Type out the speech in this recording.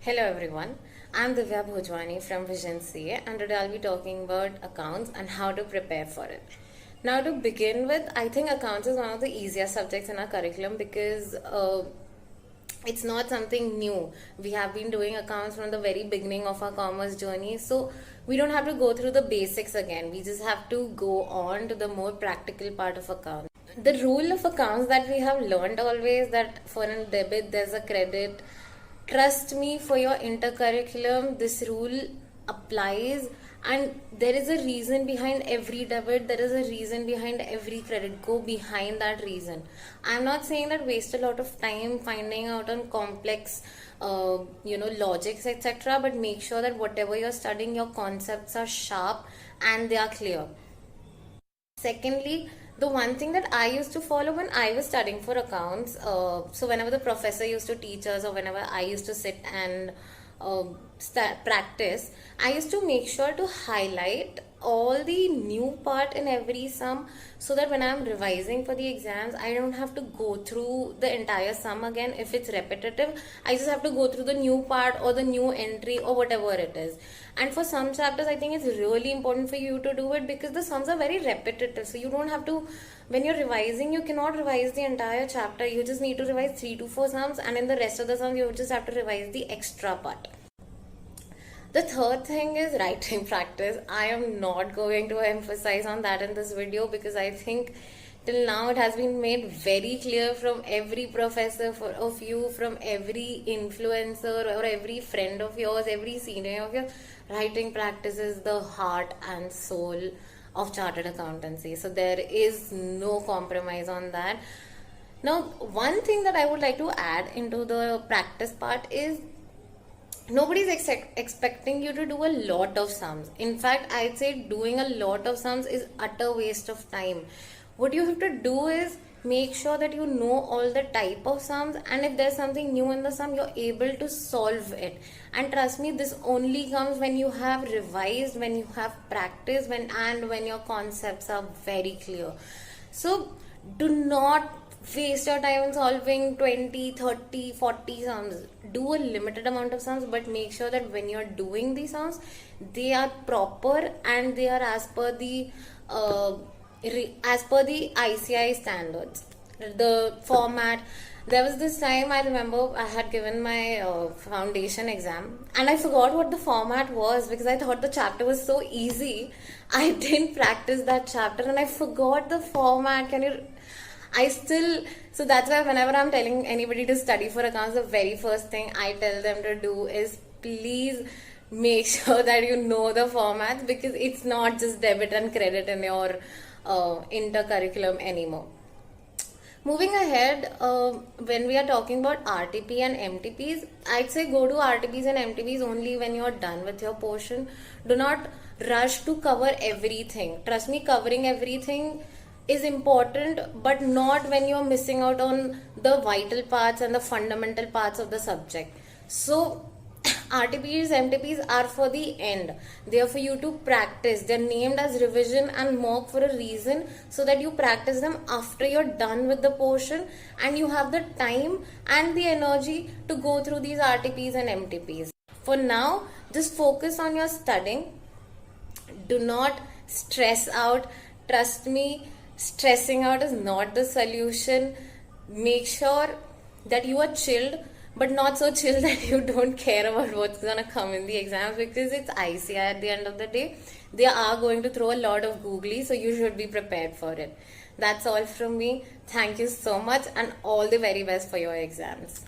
Hello everyone, I'm Divya Bhojwani from Vision CA and today I'll be talking about accounts and how to prepare for it. Now to begin with, I think accounts is one of the easiest subjects in our curriculum because it's not something new. We have been doing accounts from the very beginning of our commerce journey, so we don't have to go through the basics again. We just have to go on to the more practical part of accounts. The rule of accounts that we have learned always that for a debit there's a credit. Trust me, for your intercurriculum, this rule applies, and there is a reason behind every debit, there is a reason behind every credit. Go behind that reason. I'm not saying that waste a lot of time finding out on complex logics, etc., but make sure that whatever you're studying, your concepts are sharp and they are clear. Secondly, the one thing that I used to follow when I was studying for accounts, so whenever the professor used to teach us or whenever I used to sit and practice, I used to make sure to highlight all the new part in every sum so that when I'm revising for the exams, I don't have to go through the entire sum again. If it's repetitive, I just have to go through the new part or the new entry or whatever it is. And for some chapters, I think it's really important for you to do it because the sums are very repetitive. So you don't have to, when you're revising, you cannot revise the entire chapter. You just need to revise 3 to 4 sums, and in the rest of the sums, you just have to revise the extra part. The third thing is writing practice. I am not going to emphasize on that in this video because I think till now it has been made very clear from every professor of you, from every influencer or every friend of yours, every senior of yours. Writing practice is the heart and soul of chartered accountancy. So there is no compromise on that. Now, one thing that I would like to add into the practice part is nobody's expecting you to do a lot of sums. In fact, I'd say doing a lot of sums is utter waste of time. What you have to do is make sure that you know all the type of sums, and if there's something new in the sum, you're able to solve it. And trust me, this only comes when you have revised, when you have practiced, and when your concepts are very clear. So do not waste your time in solving 20, 30, 40 sums. Do a limited amount of sums, but make sure that when you're doing these sums, they are proper and they are as per the ICI standards, the format. There was this time I remember I had given my foundation exam and I forgot what the format was because I thought the chapter was so easy. I didn't practice that chapter and I forgot the format. So that's why whenever I'm telling anybody to study for accounts, the very first thing I tell them to do is please make sure that you know the formats because it's not just debit and credit in your intercurriculum anymore. Moving ahead, when we are talking about RTP and MTPs, I'd say go to RTPs and MTPs only when you're done with your portion. Do not rush to cover everything. Trust me, covering everything is important, but not when you're missing out on the vital parts and the fundamental parts of the subject. So RTPs, MTPs are for the end. They are for you to practice. They're named as revision and mock for a reason so that you practice them after you're done with the portion and you have the time and the energy to go through these RTPs and MTPs. For now, just focus on your studying. Do not stress out. Trust me, stressing out is not the solution. Make sure that you are chilled, but not so chill that you don't care about what's gonna come in the exams because it's ICI at the end of the day. They are going to throw a lot of googly, so you should be prepared for it. That's all from me. Thank you so much and all the very best for your exams.